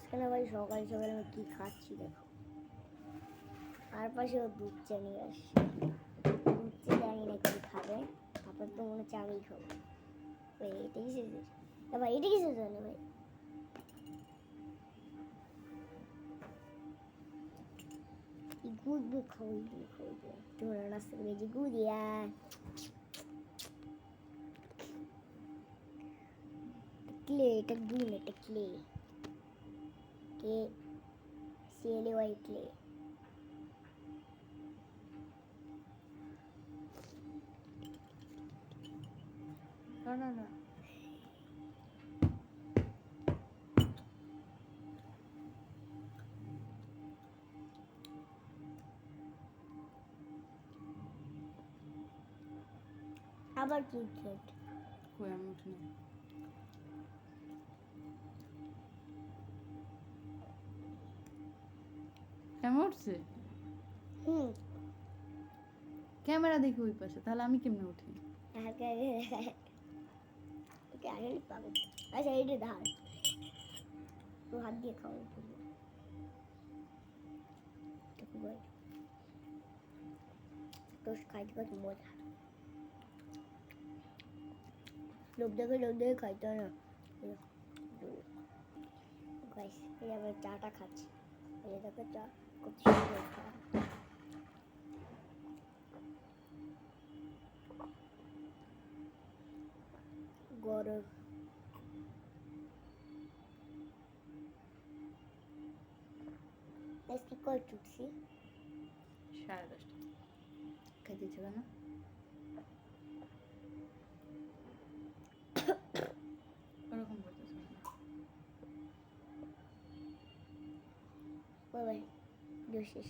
মাঝখানে ভাই সকাল সকাল আমি কি খাচ্ছি দেখো, আর পাশে ও দুধ চা নিয়ে আসছে। দুধ চা জানি না কি খাবে, তারপর তো মনে হচ্ছে আমিই খাবো। ভাই এটা কিসের জন্য? ভাই এটা কিসের জন্য ভাই? গুদ খাওয়াই তোমরা নাস্তা করে যে গুদিয়া ক্লে, এটা গুণ, এটা ক্লে, কে CLAY ক্লে। না না না, আবার কি খেট? কই আমি উঠি না। কেমন উঠছে? হুম, ক্যামেরা দেখি ওই পাশে, তাহলে আমি কেমনে উঠি? ওকে আসলে পাবো। আচ্ছা এইটা ধার তো হাত দিয়ে খাওয়া টোস্ট খাইতে কত মজা। লোক দেখে খাইতে হয় না। গাইস এই আবার চাটা খাচ্ছি, এই দেখো চা কত সুন্দর খাওয়া। গরম আজকে কয় টুকছি 10:30 খাইতে ইচ্ছে করে না? ওরকম করতেছে না। বাই বাই, শেষ।